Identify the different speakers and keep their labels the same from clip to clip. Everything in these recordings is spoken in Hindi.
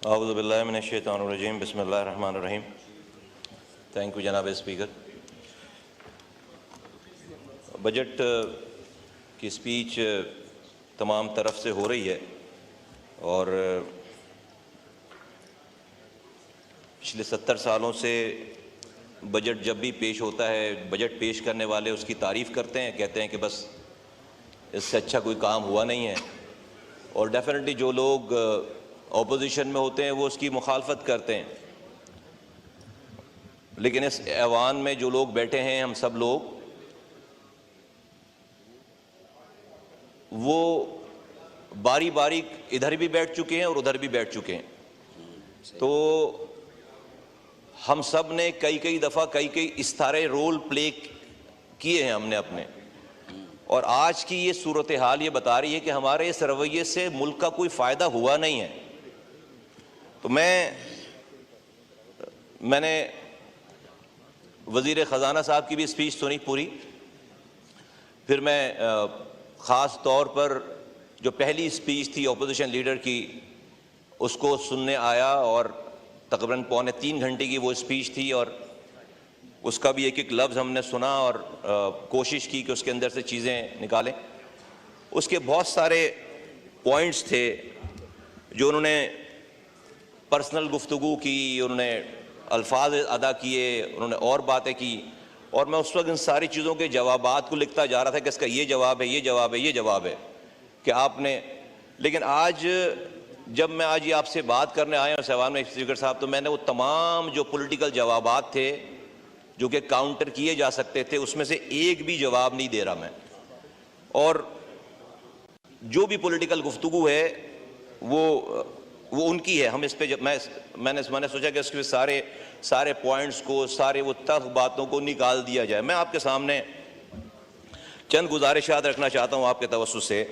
Speaker 1: औज़ुबिल्लाहिमिनश्शैतानिर्रजीम बिस्मिल्लाहिर्रहमानिर्रहीम। थैंक यू जनाब स्पीकर। बजट की स्पीच तमाम तरफ से हो रही है और पिछले 70 सालों से बजट जब भी पेश होता है, बजट पेश करने वाले उसकी तारीफ़ करते हैं, कहते हैं कि बस इससे अच्छा कोई काम हुआ नहीं है। और डेफिनेटली जो लोग ऑपोजिशन में होते हैं वो उसकी मुखालफत करते हैं, लेकिन इस ऐवान में जो लोग बैठे हैं, हम सब लोग, वो बारी बारी इधर भी बैठ चुके हैं और उधर भी बैठ चुके हैं। तो हम सब ने कई दफ़ा कई इस्तारे रोल प्ले किए हैं हमने अपने, और आज की ये सूरत हाल ये बता रही है कि हमारे इस रवैये से मुल्क का कोई फ़ायदा हुआ नहीं है। तो मैंने वज़ीर ख़जाना साहब की भी स्पीच सुनी पूरी, फिर मैं ख़ास तौर पर जो पहली स्पीच थी अपोजिशन लीडर की उसको सुनने आया, और तकरीबन 2.25 घंटे की वो स्पीच थी, और उसका भी एक लफ्ज़ हमने सुना और कोशिश की कि उसके अंदर से चीज़ें निकालें। उसके बहुत सारे पॉइंट्स थे जो उन्होंने पर्सनल गुफ्तगू की, उन्होंने अल्फाज अदा किए, उन्होंने और बातें की, और मैं उस वक्त इन सारी चीज़ों के जवाबात को लिखता जा रहा था कि इसका ये जवाब है, ये जवाब है, ये जवाब है कि आपने। लेकिन आज जब मैं आज ये आपसे बात करने आया हूँ सवाल में स्पीकर साहब, तो मैंने वो तमाम जो पॉलिटिकल जवाबात थे जो कि काउंटर किए जा सकते थे, उसमें से एक भी जवाब नहीं दे रहा मैं। और जो भी पॉलिटिकल गुफ्तगू है वो उनकी है। हम इस पे मैंने सोचा कि इसके सारे पॉइंट्स को, सारे वो तल्ख बातों को निकाल दिया जाए। मैं आपके सामने चंद गुजारिशात रखना चाहता हूँ आपके तवज्जुह से।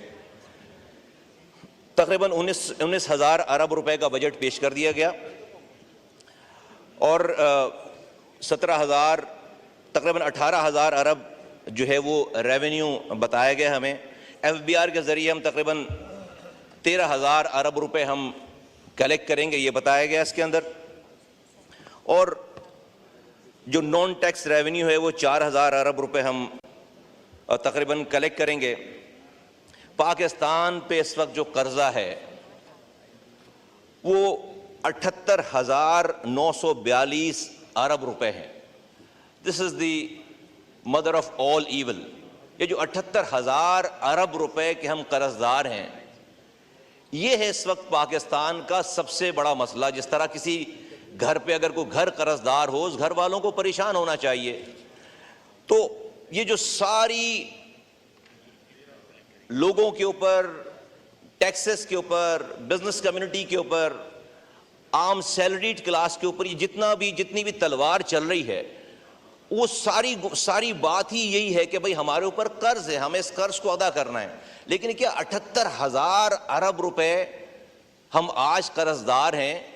Speaker 1: तकरीबन 19,000 अरब रुपए का बजट पेश कर दिया गया, और 17,000 तकरीबन 18,000 अरब जो है वो रेवेन्यू बताया गया हमें। FBR के ज़रिए हम तकरीबन 13,000 अरब रुपए हम कलेक्ट करेंगे, ये बताया गया इसके अंदर। और जो नॉन टैक्स रेवेन्यू है वो 4,000 अरब रुपए हम तकरीबन कलेक्ट करेंगे। पाकिस्तान पे इस वक्त जो कर्जा है वो 78,942 अरब रुपए है। This is the mother of all evil. ये जो 78,000 अरब रुपए के हम कर्जदार हैं, ये है इस वक्त पाकिस्तान का सबसे बड़ा मसला। जिस तरह किसी घर पे अगर कोई घर कर्जदार हो, उस घर वालों को परेशान होना चाहिए। तो ये जो सारी लोगों के ऊपर, टैक्सेस के ऊपर, बिजनेस कम्युनिटी के ऊपर, आम सैलरीड क्लास के ऊपर जितनी भी तलवार चल रही है, वो सारी बात ही यही है कि भाई हमारे ऊपर कर्ज है, हमें इस कर्ज को अदा करना है। लेकिन क्या 78,000 अरब रुपए हम आज कर्जदार हैं,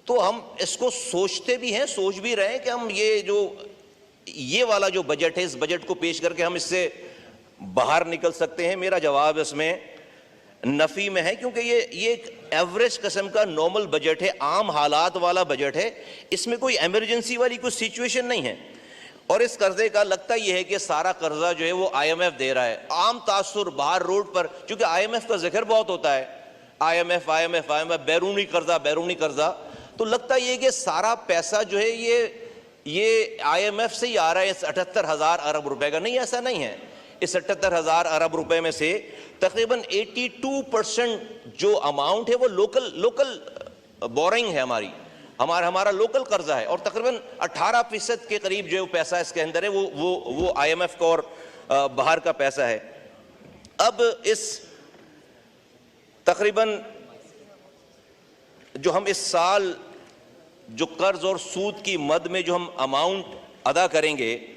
Speaker 1: तो हम इसको सोचते भी हैं, सोच भी रहे हैं कि हम ये वाला जो बजट है, इस बजट को पेश करके हम इससे बाहर निकल सकते हैं। मेरा जवाब इसमें नफ़ी में है, क्योंकि ये एक एवरेज किस्म का नॉर्मल बजट है, आम हालात वाला बजट है। इसमें कोई एमरजेंसी वाली कोई सिचुएशन नहीं है। और इस कर्जे का लगता यह है कि सारा कर्जा जो है वो IMF दे रहा है। आम तासुर बाहर रोड पर, क्योंकि IMF का जिक्र बहुत होता है, IMF बैरूनी कर्जा, तो लगता यह है कि सारा पैसा जो है ये IMF से ही आ रहा है, इस 78,000 अरब रुपए का। नहीं, ऐसा नहीं है। इस 78,000 अरब रुपए में से तकरीबन 82% जो अमाउंट है वो लोकल बोरिंग है, हमारा लोकल कर्जा है, और तकरीबन 18% के करीब जो पैसा इसके अंदर है वो IMF का और बाहर का पैसा है। अब इस तकरीबन जो हम इस साल जो कर्ज और सूद की मद में जो हम अमाउंट अदा करेंगे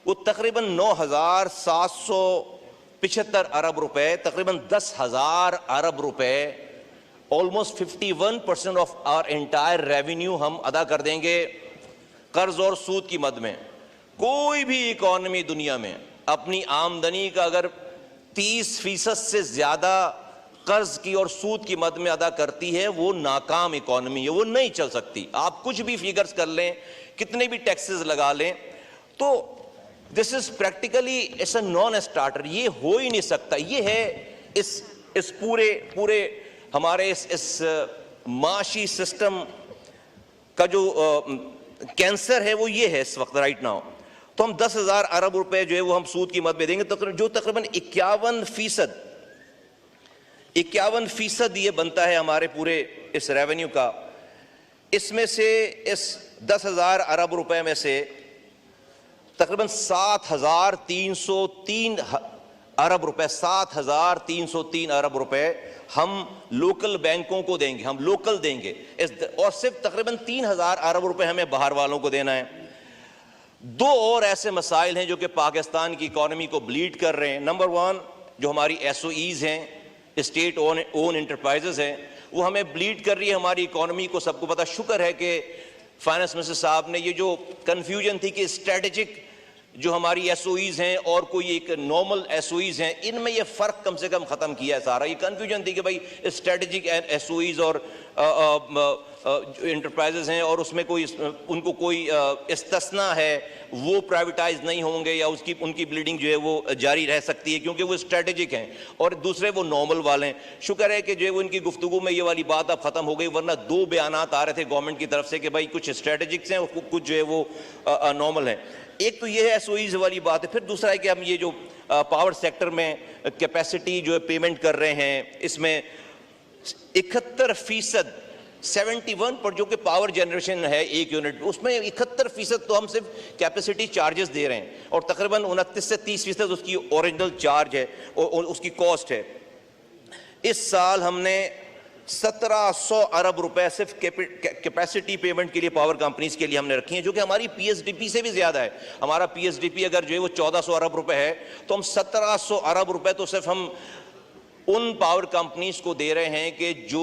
Speaker 1: वो तकरीबन 9,775 अरब रुपए, तकरीबन 10,000 अरब रुपए, almost 51% of our entire revenue हम अदा कर देंगे कर्ज और सूद की मद में। कोई भी इकॉनमी दुनिया में अपनी आमदनी का अगर 30% से ज्यादा कर्ज की और सूद की मद में अदा करती है, वो नाकाम इकोनॉमी है, वो नहीं चल सकती। आप कुछ भी फिगर्स कर लें, कितने भी टैक्सेस लगा लें, तो this is practically it's a non starter. ये हो ही नहीं सकता। ये है इस पूरे हमारे इस माशी सिस्टम का जो कैंसर है, वो ये है इस वक्त राइट नाउ। तो हम 10,000 अरब रुपए जो है वो हम सूद की मद में देंगे, जो तकरीबन 51% ये बनता है हमारे पूरे इस रेवेन्यू का। इसमें से इस 10,000 अरब रुपए में से तकरीबन 7,303 अरब रुपए 7,303 अरब रुपए हम लोकल बैंकों को देंगे, हम लोकल देंगे और सिर्फ तकरीबन 3,000 अरब रुपए हमें बाहर वालों को देना है। दो और ऐसे मसाइल हैं जो कि पाकिस्तान की इकोनॉमी को ब्लीड कर रहे हैं। नंबर वन, जो हमारी SOEs हैं, स्टेट ओन इंटरप्राइजेज हैं, वो हमें ब्लीड कर रही है हमारी इकोनॉमी को। सबको पता, शुक्र है कि फाइनेंस मिनिस्टर साहब ने ये जो कन्फ्यूजन थी कि स्ट्रेटेजिक जो हमारी SOEs हैं और कोई एक नॉर्मल SOEs हैं, इनमें ये फ़र्क कम से कम ख़त्म किया है सारा। ये कन्फ्यूजन थी कि भाई स्ट्रेटेजिक SOEs और इंटरप्राइजेज हैं और उसमें कोई उनको कोई इस्तिस्ना है, वो प्राइवेटाइज नहीं होंगे या उनकी बिल्डिंग जो है वो जारी रह सकती है क्योंकि वो स्ट्रेटेजिक हैं, और दूसरे वो नॉर्मल वाले हैं। शुक्र है कि जो है वो इनकी गुफ्तगू में ये वाली बात अब ख़त्म हो गई, वरना दो बयानात आ रहे थे गवर्नमेंट की तरफ से कि भाई कुछ स्ट्रेटेजिक्स हैं और कुछ जो है वो नॉर्मल हैं। एक तो ये है SOEs वाली बात है। फिर दूसरा है कि हम ये जो पावर सेक्टर में कैपेसिटी जो है पेमेंट कर रहे हैं, इसमें 71% 71 पर जो कि पावर जनरेशन है एक यूनिट, उसमें 71% तो हम सिर्फ कैपेसिटी चार्जेस दे रहे हैं और तकरीबन 29 से 30% उसकी ओरिजिनल चार्ज है और उसकी कॉस्ट है। इस साल हमने 1,700 अरब रुपए सिर्फ कैपेसिटी पेमेंट के लिए पावर कंपनीज के लिए हमने रखी है, जो कि हमारी PSDP से भी ज्यादा है। हमारा PSDP अगर जो है वो 1,400 अरब रुपए है, तो हम 1,700 अरब रुपए तो सिर्फ हम उन पावर कंपनीज को दे रहे हैं कि जो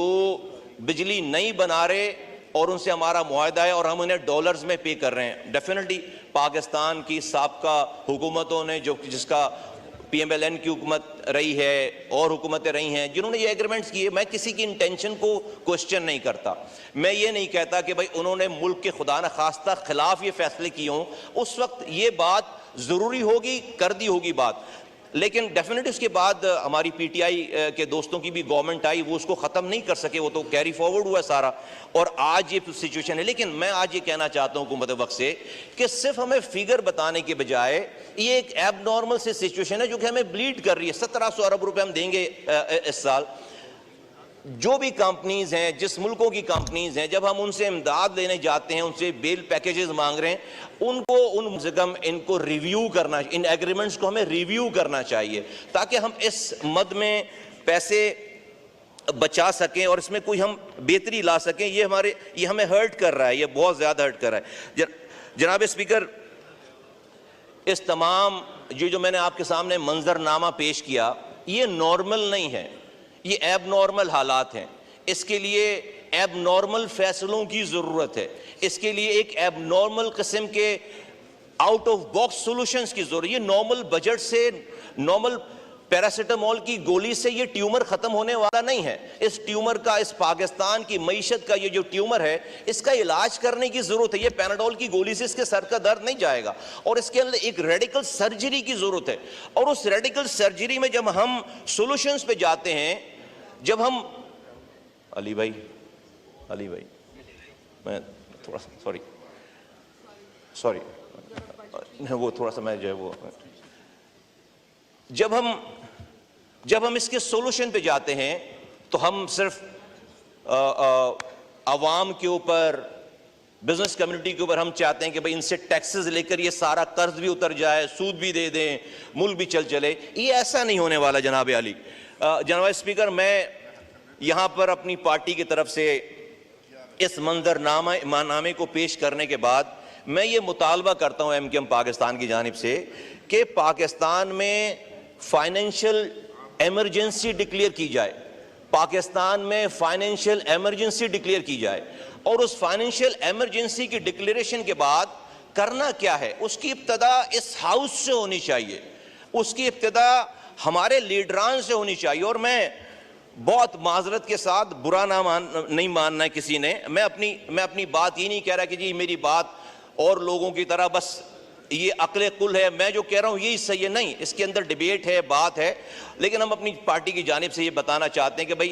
Speaker 1: बिजली नहीं बना रहे और उनसे हमारा मुआहदा है और हम उन्हें डॉलर्स में पे कर रहे हैं। डेफिनेटली पाकिस्तान की साबका हुकूमतों ने, जो जिसका PMLN की हुकूमत रही है और हुकूमतें रही हैं, जिन्होंने ये एग्रीमेंट्स किए, मैं किसी की इंटेंशन को क्वेश्चन नहीं करता। मैं ये नहीं कहता कि भाई उन्होंने मुल्क के खुदा न खास्ता खिलाफ ये फैसले किए हों, उस वक्त ये बात ज़रूरी होगी, कर दी होगी बात, लेकिन डेफिनेटली उसके बाद हमारी PTI के दोस्तों की भी गवर्नमेंट आई, वो उसको ख़त्म नहीं कर सके, वो तो कैरी फॉरवर्ड हुआ सारा, और आज ये सिचुएशन है। लेकिन मैं आज ये कहना चाहता हूँ हुकूमत वक्त से कि सिर्फ हमें फिगर बताने के बजाय ये एक एबनॉर्मल सी सिचुएशन है जो कि हमें ब्लीड कर रही है। 1,700 अरब रुपए हम देंगे इस साल। जो भी कंपनीज हैं, जिस मुल्कों की कंपनीज हैं, जब हम उनसे इमदाद लेने जाते हैं, उनसे बेल पैकेजेस मांग रहे हैं, उनको उन से कम इनको रिव्यू करना, इन एग्रीमेंट्स को हमें रिव्यू करना चाहिए ताकि हम इस मद में पैसे बचा सकें और इसमें कोई हम बेहतरी ला सकें। ये हमें हर्ट कर रहा है, ये बहुत ज़्यादा हर्ट कर रहा है। जनाब स्पीकर, इस तमाम जो मैंने आपके सामने मंजरनामा पेश किया, ये नॉर्मल नहीं है, ये एबनॉर्मल हालात हैं। इसके लिए एबनॉर्मल फैसलों की ज़रूरत है, इसके लिए एक एबनॉर्मल किस्म के आउट ऑफ बॉक्स सॉल्यूशंस की ज़रूरत है। ये नॉर्मल बजट से, नॉर्मल पैरासिटामोल की गोली से ये ट्यूमर ख़त्म होने वाला नहीं है। इस ट्यूमर का, इस पाकिस्तान की मईशत का ये जो ट्यूमर है, इसका इलाज करने की ज़रूरत है। ये पैनाडोल की गोली से इसके सर का दर्द नहीं जाएगा और इसके अंदर एक रेडिकल सर्जरी की ज़रूरत है। और उस रेडिकल सर्जरी में जब हम सॉल्यूशंस पे जाते हैं, जब हम अली भाई मैं थोड़ा सॉरी वो थोड़ा सा मैं जो है वो, जब हम इसके सॉल्यूशन पे जाते हैं तो हम सिर्फ आवाम के ऊपर, बिजनेस कम्युनिटी के ऊपर हम चाहते हैं कि भाई इनसे टैक्सेस लेकर ये सारा कर्ज भी उतर जाए, सूद भी दे दें, मुल्क भी चले। ये ऐसा नहीं होने वाला जनाब अली। जनाब स्पीकर, मैं यहाँ पर अपनी पार्टी की तरफ से इस मंजरनामे को पेश करने के बाद मैं ये मुतालबा करता हूँ MKM पाकिस्तान की जानिब से कि पाकिस्तान में फाइनेंशियल एमरजेंसी डिक्लेयर की जाए, पाकिस्तान में फाइनेंशियल एमरजेंसी डिक्लेयर की जाए, और उस फाइनेंशियल एमरजेंसी की डिक्लेरेशन के बाद करना क्या है, उसकी इब्तदा इस हाउस से होनी चाहिए, उसकी इब्तदा हमारे लीडरान से होनी चाहिए। और मैं बहुत माजरत के साथ बुरा नहीं मानना है किसी ने। मैं अपनी बात ये नहीं कह रहा कि जी मेरी बात और लोगों की तरह बस ये अक्ल कुल है, मैं जो कह रहा हूँ यही सही है, नहीं, इसके अंदर डिबेट है, बात है। लेकिन हम अपनी पार्टी की जानिब से ये बताना चाहते हैं कि भाई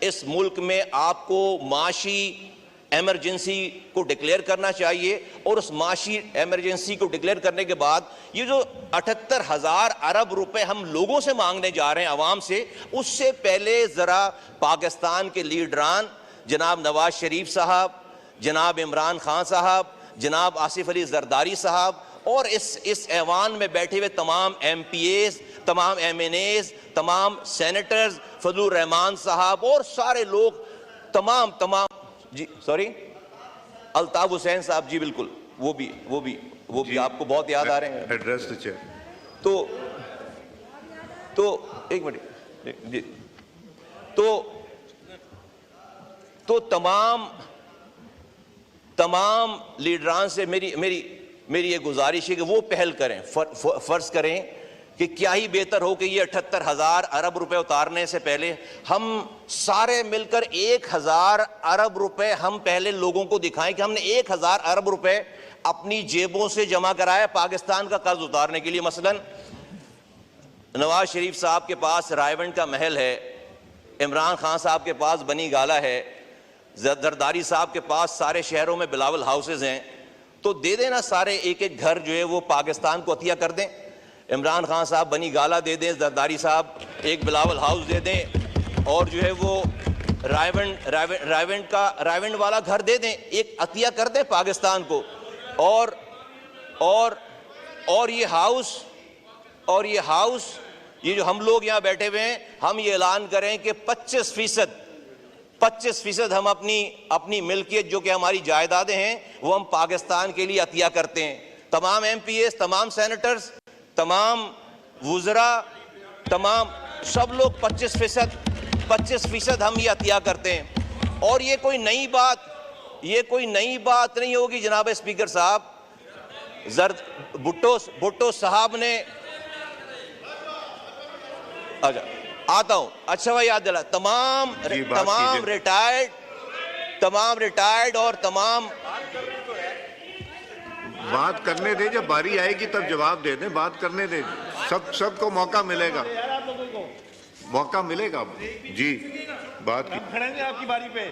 Speaker 1: इस मुल्क में आपको माशी एमरजेंसी को डिक्लेयर करना चाहिए, और उस माशी एमरजेंसी को डिक्लेयर करने के बाद ये जो 78,000 अरब रुपए हम लोगों से मांगने जा रहे हैं, आवाम से, उससे पहले ज़रा पाकिस्तान के लीडरान जनाब नवाज शरीफ साहब, जनाब इमरान खान साहब, जनाब आसिफ अली जरदारी साहब और इस ऐवान में बैठे हुए तमाम MPAs, तमाम MNAs, तमाम सेनेटर्स, फजलुर रहमान साहब और सारे लोग, तमाम जी, सॉरी, अल्ताफ हुसैन साहब, जी बिल्कुल, वो भी आपको बहुत याद आ रहे हैं।
Speaker 2: Address the chair.
Speaker 1: तो एक मिनट जी, तो तमाम लीडरान से मेरी ये गुजारिश है कि वो पहल करें, फर्ज करें कि क्या ही बेहतर हो कि ये 78,000 अरब रुपए उतारने से पहले हम सारे मिलकर 1,000 अरब रुपए हम पहले लोगों को दिखाएं कि हमने 1,000 अरब रुपए अपनी जेबों से जमा कराया पाकिस्तान का कर्ज उतारने के लिए। मसलन नवाज शरीफ साहब के पास रायवंड का महल है, इमरान खान साहब के पास बनी गाला है, जरदारी साहब के पास सारे शहरों में बिलावल हाउसेज हैं, तो दे देना सारे एक एक घर जो है वो पाकिस्तान को अतिया कर दें। इमरान खान साहब बनी गाला दे दें, जरदारी साहब एक बिलावल हाउस दे दें, और जो है वो रायवंड वाला घर दे दें, एक अतिया कर दें पाकिस्तान को। और ये हाउस ये जो हम लोग यहाँ बैठे हुए हैं, हम ये ऐलान करें कि 25% हम अपनी मिल्कियत जो कि हमारी जायदादें हैं वो हम पाकिस्तान के लिए अतिया करते हैं। तमाम MPAs, तमाम सेनेटर्स, तमाम वुज़रा, तमाम सब लोग 25% हम ये अतिया करते हैं। और ये कोई नई बात नहीं होगी जनाब स्पीकर साहब। भुट्टो साहब ने, अच्छा आता हूं, अच्छा भाई याद दिला, तमाम रिटायर्ड और तमाम
Speaker 2: बात करने दे, जब बारी आएगी तब जवाब दे दें, बात करने दे, सबको मौका मिलेगा जी, बात की खड़ेंगे आपकी बारी पे।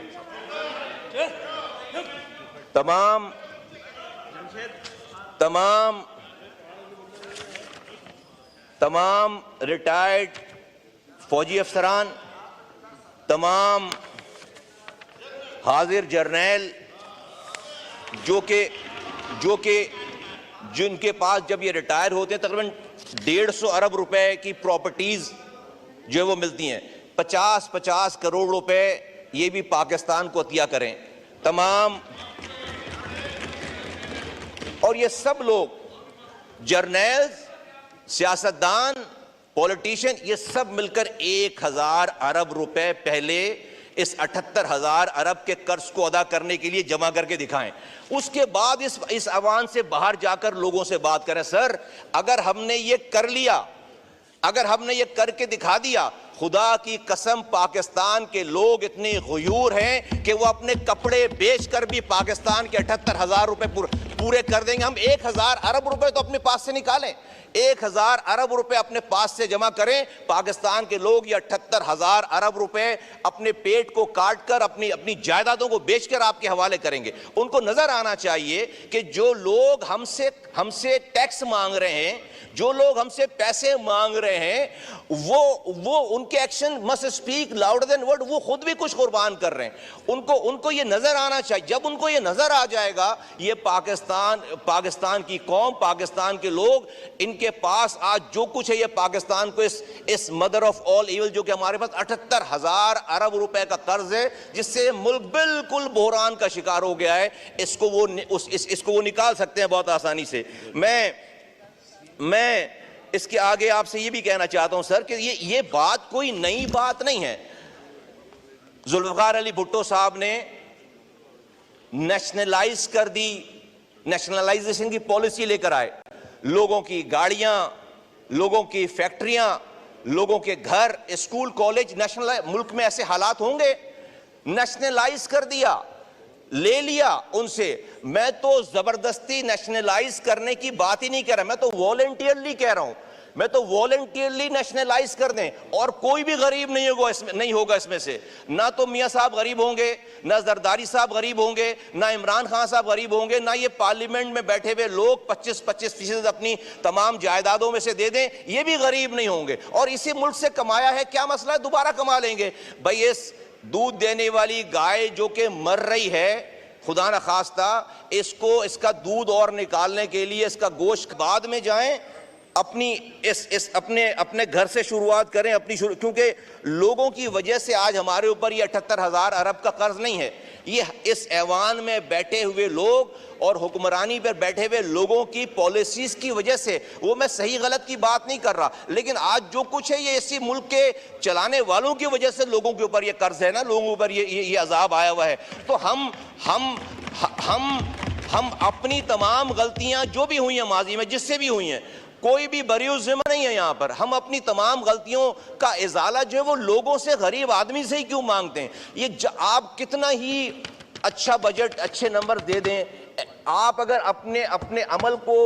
Speaker 1: तमाम रिटायर्ड फौजी अफसरान, तमाम हाजिर जर्नैल जिनके पास जब ये रिटायर होते हैं तकरीबन 150 अरब रुपए की प्रॉपर्टीज जो है वो मिलती हैं, 50 करोड़ रुपए ये भी पाकिस्तान को अतिया करें तमाम। और ये सब लोग जर्नैल्स, सियासतदान, पॉलिटिशियन, ये सब मिलकर 1,000 अरब रुपए पहले इस 78,000 अरब के कर्ज को अदा करने के लिए जमा करके दिखाएं। उसके बाद इस आवाम से बाहर जाकर लोगों से बात करें, सर अगर हमने ये कर लिया, अगर हमने ये करके दिखा दिया, खुदा की कसम पाकिस्तान के लोग इतने गुयूर हैं कि वो अपने कपड़े बेचकर भी पाकिस्तान के 78,000 रुपए पूरे कर देंगे। हम 1,000 अरब रुपए तो अपने पास से निकालें, 1,000 अरब रुपए अपने पास से जमा करें। पाकिस्तान के लोग ये 78,000 अरब रुपए अपने पेट को काट कर अपनी जायदादों को बेचकर आपके हवाले करेंगे। उनको नजर आना चाहिए कि जो लोग हमसे टैक्स मांग रहे हैं, जो लोग हमसे पैसे मांग रहे हैं, वो उनके action must speak louder than word, वो खुद भी कुछ कुर्बान कर रहे हैं। उनको ये नजर आना चाहिए। जब उनको ये नजर आ जाएगा, ये पाकिस्तान की कौम, पाकिस्तान के लोग, इनके पास आज जो कुछ है, ये पाकिस्तान को इस मदर ऑफ ऑल इविल जो कि हमारे पास 78,000 अरब रुपए का कर्ज है, जिससे मुल्क बिल्कुल बहरान का शिकार हो गया है, इसको वो निकाल सकते हैं बहुत आसानी से। मैं इसके आगे आपसे ये भी कहना चाहता हूं सर कि ये बात कोई नई बात नहीं है। जुल्फ़िकार अली भुट्टो साहब ने नेशनलाइज कर दी, नेशनलाइजेशन की पॉलिसी लेकर आए। लोगों की गाड़ियां, लोगों की फैक्ट्रियां, लोगों के घर, स्कूल, कॉलेज नेशनल, मुल्क में ऐसे हालात होंगे? नेशनलाइज कर दिया, ले लिया उनसे। मैं तो जबरदस्ती नेशनलाइज करने की बात ही नहीं कर रहा, मैं तो वॉलंटियरली कह रहा हूं, मैं तो वॉलंटियरली नेशनलाइज कर दें और कोई भी गरीब नहीं होगा इसमें से। ना तो मियां साहब गरीब होंगे, ना जरदारी साहब गरीब होंगे, ना इमरान खान साहब गरीब होंगे, ना ये पार्लियामेंट में बैठे हुए लोग 25-25% अपनी तमाम जायदादों में से दे दें, ये भी गरीब नहीं होंगे। और इसी मुल्क से कमाया है, क्या मसला है, दोबारा कमा लेंगे। भाई इस दूध देने वाली गाय जो कि मर रही है, खुदा न खास्ता, इसको, इसका दूध और निकालने के लिए इसका गोश्त बाद में जाएं, अपनी अपने घर से शुरुआत करें अपनी क्योंकि लोगों की वजह से आज हमारे ऊपर ये 78,000 अरब का कर्ज नहीं है, ये इस ऐवान में बैठे हुए लोग और हुक्मरानी पर बैठे हुए लोगों की पॉलिसीज की वजह से। वो मैं सही गलत की बात नहीं कर रहा, लेकिन आज जो कुछ है ये इसी मुल्क के चलाने वालों की वजह से लोगों के ऊपर ये कर्ज है ना, लोगों के ऊपर ये अजाब आया हुआ है। तो हम अपनी तमाम गलतियां जो भी हुई हैं माजी में, जिससे भी हुई हैं, कोई भी बरी ज़िम्मा नहीं है यहाँ पर। हम अपनी तमाम गलतियों का इजाला जो है वो लोगों से, गरीब आदमी से ही क्यों मांगते हैं? ये आप कितना ही अच्छा बजट, अच्छे नंबर दे दें, आप अगर अपने अमल को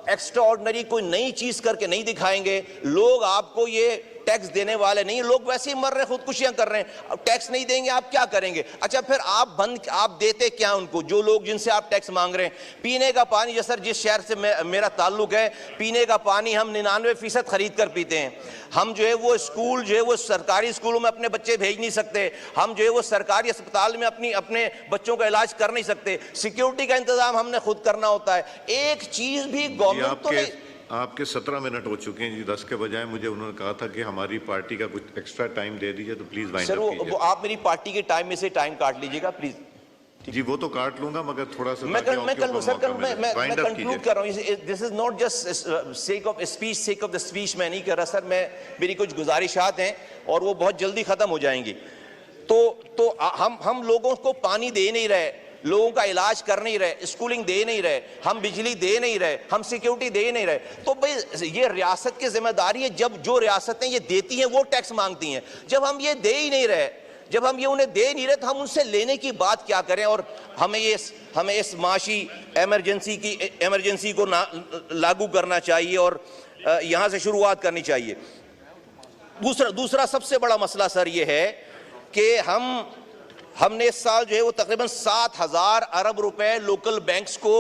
Speaker 1: एक्स्ट्रा ऑर्डिनरी कोई नई चीज करके नहीं दिखाएंगे, लोग आपको ये टैक्स देने वाले नहीं, लोग वैसे ही मर रहे, खुदकुशियां कर रहे हैं। अब टैक्स नहीं देंगे आप क्या करेंगे? अच्छा फिर आप देते क्या उनको, जो लोग जिनसे आप टैक्स मांग रहे हैं? पीने का पानी, जैसे जिस शहर से मेरा ताल्लुक है, पीने का पानी हम 99% खरीद कर पीते हैं। हम जो है वो स्कूल जो है वो सरकारी स्कूलों में अपने बच्चे भेज नहीं सकते, हम जो है वो सरकारी अस्पताल में अपने बच्चों का इलाज कर नहीं सकते, सिक्योरिटी का इंतजाम हमने खुद करना होता है। एक चीज भी गवर्नमेंट तो नहीं।
Speaker 2: आपके 17 मिनट हो चुके हैं जी, 10 के बजाय मुझे उन्होंने कहा था कि हमारी पार्टी का कुछ एक्स्ट्रा टाइम दे दीजिए, तो प्लीज वाइंड अप कीजिए।
Speaker 1: वो आप मेरी पार्टी के टाइम में से टाइम काट लीजिएगा प्लीज।
Speaker 2: जी वो तो काट लूंगा, मगर थोड़ा सा
Speaker 1: मैं कंक्लूड कर रहा हूँ। This is not just sake of the speech, मैं नहीं कर रहा सर, मेरी कुछ गुजारिशात हैं और वो बहुत जल्दी खत्म हो जाएंगी। तो हम लोगों को पानी दे नहीं रहे, लोगों का इलाज कर नहीं रहे, स्कूलिंग दे नहीं रहे, हम बिजली दे नहीं रहे, हम सिक्योरिटी दे नहीं रहे। तो भाई ये रियासत की जिम्मेदारी है, जब जो रियासतें ये देती हैं वो टैक्स मांगती हैं, जब हम ये दे ही नहीं रहे, जब हम ये उन्हें दे नहीं रहे, तो हम उनसे लेने की बात क्या करें? और हमें इस माशी इमरजेंसी को लागू करना चाहिए और यहां से शुरुआत करनी चाहिए। दूसरा सबसे बड़ा मसला सर ये है कि हमने इस साल जो है वो तकरीबन 7,000 अरब रुपए लोकल बैंक्स को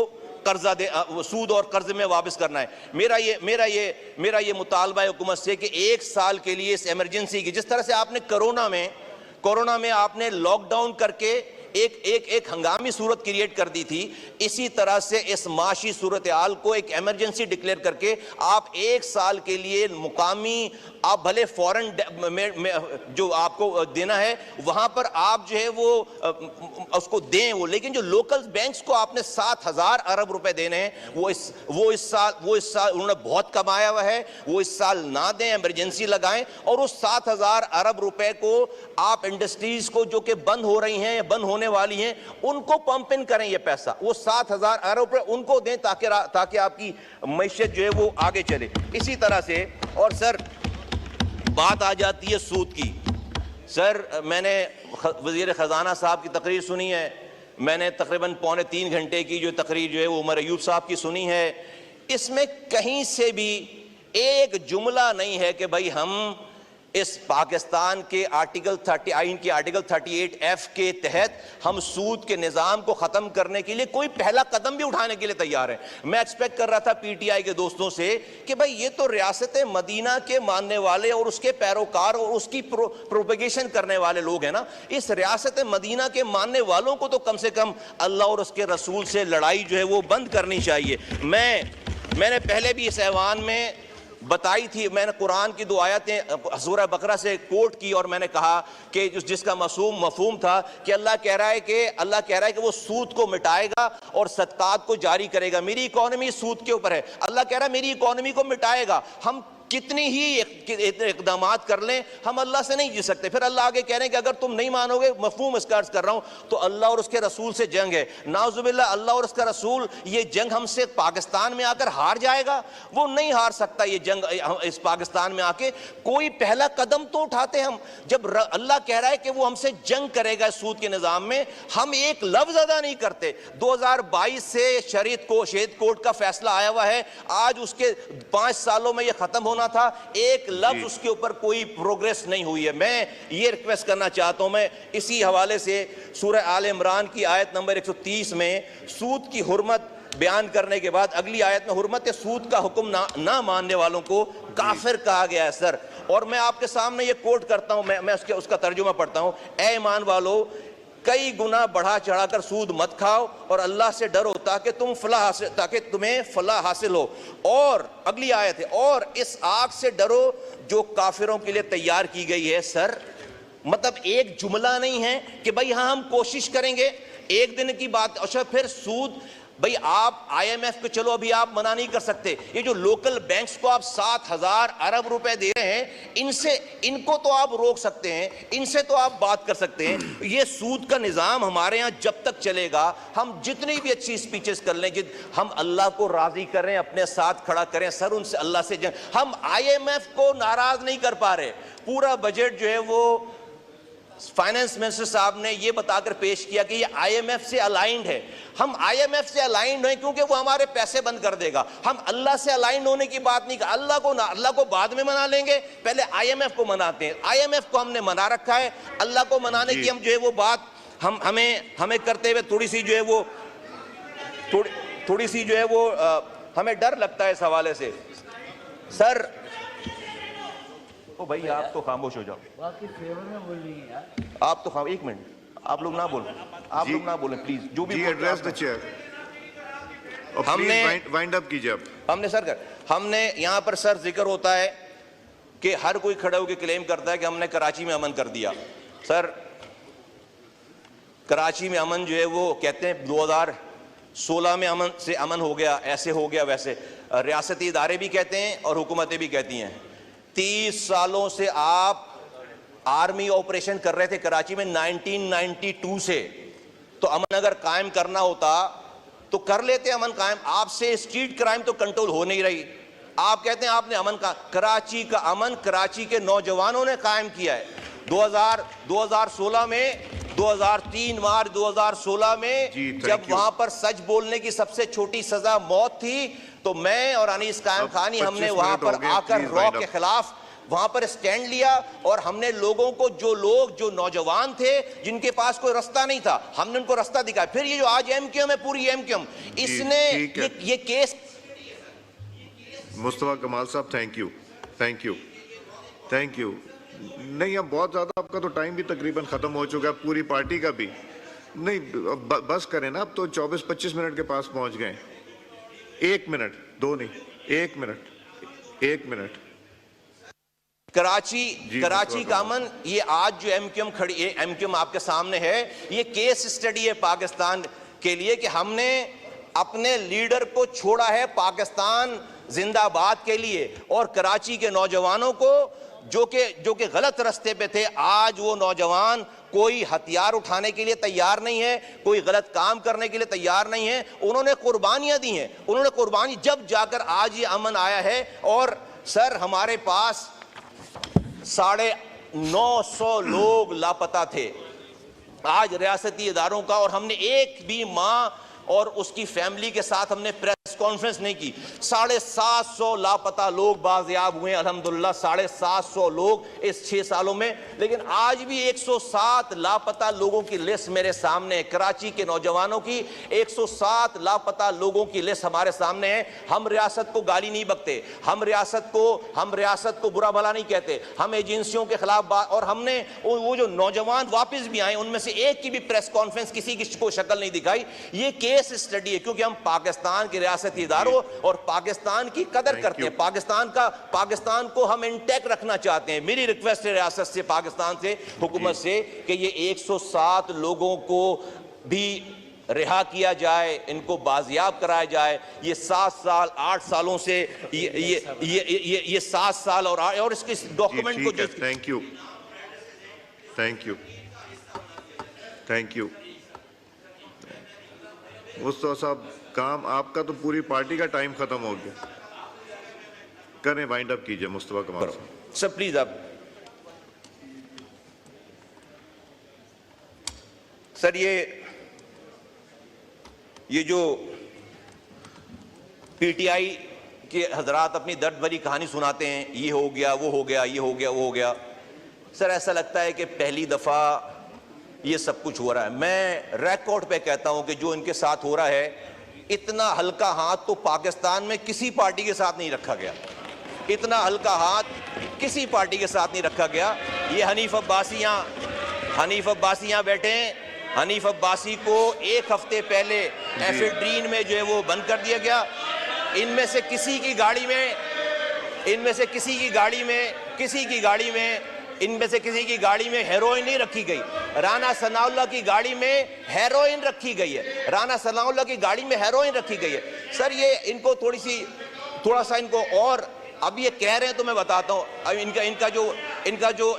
Speaker 1: कर्जा सूद और कर्ज में वापस करना है। मेरा ये मुतालबा है हुकूमत से कि एक साल के लिए इस इमरजेंसी की, जिस तरह से आपने कोरोना में आपने लॉकडाउन करके एक हंगामी सूरत क्रिएट कर दी थी, इसी तरह से इस माशी सूरत हाल को एक इमरजेंसी डिक्लेयर करके आप एक साल के लिए मुकामी, आप भले फॉरेन जो आपको देना है वहां पर आप जो है वो उसको दें वो, लेकिन जो लोकल बैंक्स को आपने 7,000 अरब रुपए देने हैं, वो इस साल उन्होंने बहुत कमाया हुआ है, वो इस साल ना दें, इमरजेंसी लगाएं और उस 7,000 अरब रुपए को आप इंडस्ट्रीज को जो कि बंद हो रही हैं या बंद होने वाली हैं उनको पंप इन करें, ये पैसा वो 7,000 अरब रुपए उनको दें ताकि आपकी मैशत जो है वो आगे चले। इसी तरह से, और सर बात आ जाती है सूद की। सर मैंने वजीर खजाना साहब की तकरीर सुनी है, मैंने तकरीबन 2.25 घंटे की जो तकरीर जो है वो उमर अयूब साहब की सुनी है। इसमें कहीं से भी एक जुमला नहीं है कि भाई हम इस पाकिस्तान के आर्टिकल 38F के तहत हम सूद के निज़ाम को ख़त्म करने के लिए कोई पहला कदम भी उठाने के लिए तैयार है। मैं एक्सपेक्ट कर रहा था PTI के दोस्तों से कि भाई ये तो रियासत मदीना के मानने वाले और उसके पैरोकार और उसकी प्रोपेगेशन करने वाले लोग हैं ना, इस रियासत मदीना के मानने वालों को तो कम से कम अल्लाह और उसके रसूल से लड़ाई जो है वो बंद करनी चाहिए। मैंने पहले भी इस ऐवान में बताई थी, मैंने कुरान की 2 आयतें सूरह बकरा से कोट की और मैंने कहा कि जिसका मफहूम था कि अल्लाह कह रहा है कि वो सूद को मिटाएगा और सदकात को जारी करेगा। मेरी इकॉनमी सूद के ऊपर है, अल्लाह कह रहा है मेरी इकॉनमी को मिटाएगा। हम कितनी ही इकदामात कर लें, हम अल्लाह से नहीं जी सकते। फिर अल्लाह आगे कह रहे हैं कि अगर तुम नहीं मानोगे, मफहूम इसका अर्ज कर रहा हूं, तो अल्लाह और उसके रसूल से जंग है। नाउजुबिल्लाह, अल्लाह और उसका रसूल ये जंग हमसे पाकिस्तान में आकर हार जाएगा? वो नहीं हार सकता ये जंग इस पाकिस्तान में आके। कोई पहला कदम तो उठाते हम। जब अल्लाह कह रहा है कि वो हमसे जंग करेगा सूद के निजाम में, हम एक लफ्ज अदा नहीं करते। 2022 से शरीयत कोर्ट का फैसला आया हुआ है, आज उसके 5 सालों में ये खत्म होना था, एक लफ्ज उसके ऊपर कोई प्रोग्रेस नहीं हुई है। मैं ये रिक्वेस्ट करना चाहता हूं, मैं इसी हवाले से सूरह आल इमरान की आयत नंबर 130 में सूद की हुर्मत बयान करने के बाद अगली आयत में हुर्मत सूद का हुक्म ना मानने वालों को काफिर कहा गया है सर। और मैं आपके सामने ये कोट करता हूं, मैं उसका तर्जुमा पढ़ता हूं। ए ईमान वालों, कई गुना बढ़ा चढ़ाकर सूद मत खाओ और अल्लाह से डरो ताकि तुम्हें फलाह हासिल हो। और अगली आयत है, और इस आग से डरो जो काफिरों के लिए तैयार की गई है। सर, मतलब एक जुमला नहीं है कि भाई हाँ हम कोशिश करेंगे, एक दिन की बात। अच्छा, फिर सूद, भाई आप IMF को चलो अभी आप मना नहीं कर सकते, ये जो लोकल बैंक्स को आप 7,000 अरब रुपए दे रहे हैं, इनको तो आप रोक सकते हैं, इनसे तो आप बात कर सकते हैं। ये सूद का निज़ाम हमारे यहाँ जब तक चलेगा, हम जितनी भी अच्छी स्पीचेस कर लें, हम अल्लाह को राजी करें, अपने साथ खड़ा करें, सर उनसे अल्लाह से हम IMF को नाराज नहीं कर पा रहे। पूरा बजट जो है वो फाइनेंस मिनिस्टर साहब ने ये बताकर पेश किया कि ये IMF से अलाइंड है। हम IMF से अलाइंड हैं क्योंकि वो हमारे पैसे बंद कर देगा। हम अल्लाह से अलाइंड होने की बात नहीं कर, अल्लाह को बाद में मना लेंगे, पहले IMF को मनाते हैं। IMF को हमने मना रखा है, अल्लाह को मनाने की हम जो है वो बात हमें करते हुए थोड़ी सी जो है वो हमें डर लगता है इस हवाले से। सर ओ भाई आप तो खामोश हो जाओ,
Speaker 3: बाकी फेवर में बोल रही है यार।
Speaker 1: आप तो एक मिनट, आप लोग ना बोलें प्लीज। जो भी
Speaker 2: एड्रेस द चेयर, हमने वाइंड अप कीजिए।
Speaker 1: हमने यहाँ पर सर जिक्र होता है कि हर कोई खड़े होकर क्लेम करता है कि हमने कराची में अमन कर दिया। सर, कराची में अमन जो है वो कहते हैं 2016 में अमन हो गया, ऐसे हो गया वैसे। रियासती इदारे भी कहते हैं और हुकूमतें भी कहती हैं। 30 सालों से आप आर्मी ऑपरेशन कर रहे थे कराची में 1992 से, तो अमन अगर कायम करना होता तो कर लेते अमन कायम। आपसे स्ट्रीट क्राइम तो कंट्रोल हो नहीं रही, आप कहते हैं आपने अमन का, कराची का अमन कराची के नौजवानों ने कायम किया है। 2016 में 2003 मार्च 2016 में जब वहां पर सच बोलने की सबसे छोटी सजा मौत थी, तो मैं और अनीस कायम खानी हमने वहां पर आकर रॉ के खिलाफ वहां पर स्टैंड लिया और हमने लोगों को, जो नौजवान थे जिनके पास कोई रास्ता नहीं था, हमने उनको रास्ता दिखाया। फिर ये जो आज MQM है, पूरी MQM, इसने ये केस।
Speaker 2: मुस्तफा कमाल साहब, थैंक यू। नहीं, अब बहुत ज्यादा आपका तो टाइम भी तकरीबन खत्म हो चुका है, पूरी पार्टी का भी नहीं। बस करें ना, अब तो 24-25 मिनट के पास पहुंच गए। 1 मिनट, 2 नहीं, 1 मिनट।
Speaker 1: कराची का अमन, ये आज जो MQM खड़ी है, MQM आपके सामने है, ये केस स्टडी है पाकिस्तान के लिए कि हमने अपने लीडर को छोड़ा है पाकिस्तान जिंदाबाद के लिए, और कराची के नौजवानों को जो कि गलत रास्ते पे थे, आज वो नौजवान कोई हथियार उठाने के लिए तैयार नहीं है, कोई गलत काम करने के लिए तैयार नहीं है। उन्होंने कुर्बानियां दी हैं, उन्होंने कुर्बानी जब जाकर आज ये अमन आया है। और सर, हमारे पास 950 लोग लापता थे आज रियासती इदारों का, और हमने एक भी माँ और उसकी फैमिली के साथ हमने प्रेस कॉन्फ्रेंस नहीं की। 750 लापता लोग बाजियाब हुए अल्हम्दुलिल्लाह, 750 लोग इस 6 सालों में। लेकिन आज भी 107 लापता लोगों की लिस्ट मेरे सामने है, कराची के नौजवानों की 107 लापता लोगों की लिस्ट हमारे सामने है। हम रियासत को गाली नहीं बकते, हम रियासत को बुरा भला नहीं कहते, हम एजेंसियों के खिलाफ बात। और हमने वो जो नौजवान वापस भी आए, उनमें से एक की भी प्रेस कॉन्फ्रेंस किसी की को शक्ल नहीं दिखाई। ये केस स्टडी है क्योंकि हम पाकिस्तान के रियासती इदारों और पाकिस्तान की कदर करते हैं, पाकिस्तान को हम इंटैक्ट रखना चाहते हैं। मेरी रिक्वेस्ट है रियासत से, पाकिस्तान से, हुकूमत से, कि ये 107 लोगों को भी रिहा किया जाए, इनको बाजियाब कराया जाए। ये 7 साल 8 सालों से ये 7 साल और इसके डॉक्यूमेंट को जो
Speaker 2: थैंक यू मुस्तफा साहब, काम आपका तो पूरी पार्टी का टाइम खत्म हो गया। करें, वाइंड अप कीजिए मुस्तफा कमाल साहब।
Speaker 1: सर प्लीज आप सर ये जो पीटीआई के हजरात अपनी दर्द भरी कहानी सुनाते हैं, ये हो गया वो हो गया, ये हो गया वो हो गया, सर ऐसा लगता है कि पहली दफा ये सब कुछ हो रहा है। मैं रिकॉर्ड पे कहता हूं कि जो इनके साथ हो रहा है, इतना हल्का हाथ तो पाकिस्तान में किसी पार्टी के साथ नहीं रखा गया। इतना हल्का हाथ किसी पार्टी के साथ नहीं रखा गया। ये हनीफ अब्बासी यहाँ बैठे हैं। हनीफ अब्बासी को 1 हफ्ते पहले एफेड्रीन में जो है वो बंद कर दिया गया। इनमें से किसी की गाड़ी में हेरोइन नहीं रखी गई। राना सनाउल्लाह की गाड़ी में हेरोइन रखी गई है। सर ये इनको थोड़ा सा इनको, और अब ये कह रहे हैं तो मैं बताता हूं। अब इनका जो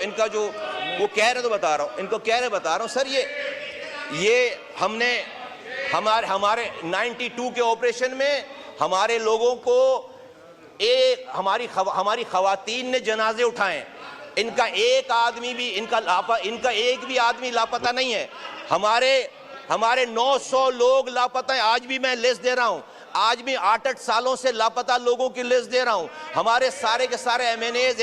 Speaker 1: वो कह रहे हैं तो बता रहा हूं सर। ये हमने हमारे 92 के ऑपरेशन में हमारे लोगों को हमारी खवातीन ने जनाजे उठाए। इनका एक भी आदमी लापता नहीं है। हमारे 900 लोग लापता हैं। आज भी मैं लिस्ट दे रहा हूं। आज भी 8 सालों से लापता लोगों की लिस्ट दे रहा हूं। हमारे सारे के सारे एमएनएज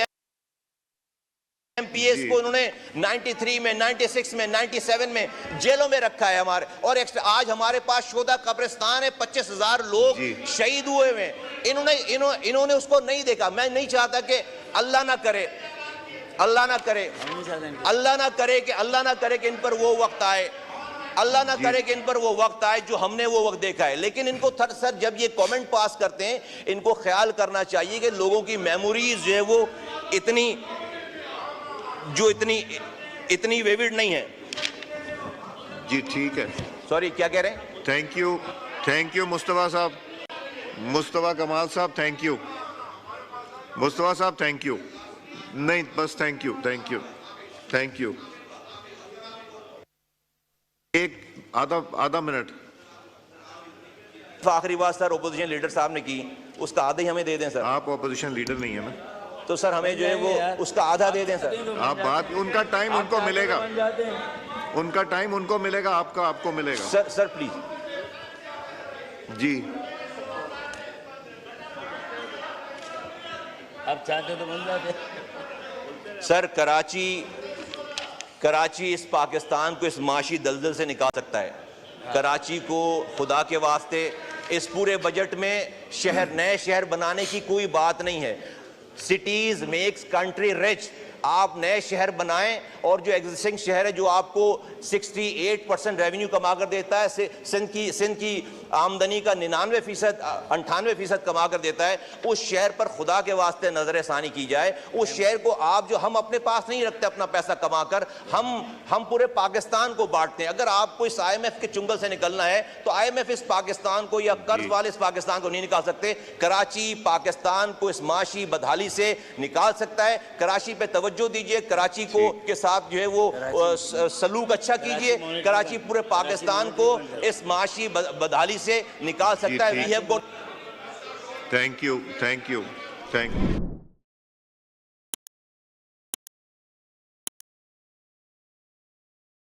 Speaker 1: एमपीएस को उन्होंने 93 में, 96 में, 97 में जेलों में रखा है हमारे। और आज हमारे पास शोधा कब्रिस्तान है। 25,000 लोग शहीद हुए हैं। इन्होंने उसको नहीं देखा। मैं नहीं चाहता कि अल्लाह ना करे कि इन पर वो वक्त आए। जो हमने वो वक्त देखा है। लेकिन इनको सर जब ये कमेंट पास करते हैं, इनको ख्याल करना चाहिए कि लोगों की मेमोरीज जो है वो इतनी विविड नहीं है।
Speaker 2: जी ठीक है।
Speaker 1: सॉरी, क्या कह रहे हैं?
Speaker 2: थैंक यू मुस्तफा साहब, मुस्तफा कमाल साहब, थैंक यू मुस्तफा साहब, थैंक यू। नहीं बस थैंक यू। एक आधा मिनट।
Speaker 1: आखिरी बात सर ओपोजिशन लीडर साहब ने की, उसका आधा ही हमें दे दें सर।
Speaker 2: आप ओपोजिशन लीडर नहीं है ना,
Speaker 1: तो सर हमें जो है वो उसका आधा दे दें सर।
Speaker 2: आप बात, उनका टाइम उनको मिलेगा, आपको मिलेगा।
Speaker 1: सर प्लीज
Speaker 2: जी।
Speaker 3: आप चाहते तो बन जाते।
Speaker 1: सर कराची इस पाकिस्तान को इस माशी दलदल से निकाल सकता है। कराची को खुदा के वास्ते इस पूरे बजट में नए शहर बनाने की कोई बात नहीं है। Cities makes country rich. आप नए शहर बनाएं, और जो एग्जिस्टिंग शहर है जो आपको 68% रेवेन्यू कमा कर देता है, सिंध की आमदनी का 98% कमा कर देता है, उस शहर पर खुदा के वास्ते नजरसानी की जाए। उस शहर को जो हम अपने पास नहीं रखते अपना पैसा कमा कर, हम पूरे पाकिस्तान को बांटते हैं। अगर आपको इस IMF के चुंगल से निकलना है तो IMF इस पाकिस्तान को या कर्ज वाले इस पाकिस्तान को नहीं निकाल सकते। कराची पाकिस्तान को इस माशी बदहाली से निकाल सकता है। कराची पे तवज्जो दीजिए, कराची को के साथ जो है वो सलूक अच्छा कीजिए। कराची पूरे पाकिस्तान को इस माशी बदहाली से निकाल सकता है। We have got.
Speaker 2: Thank you.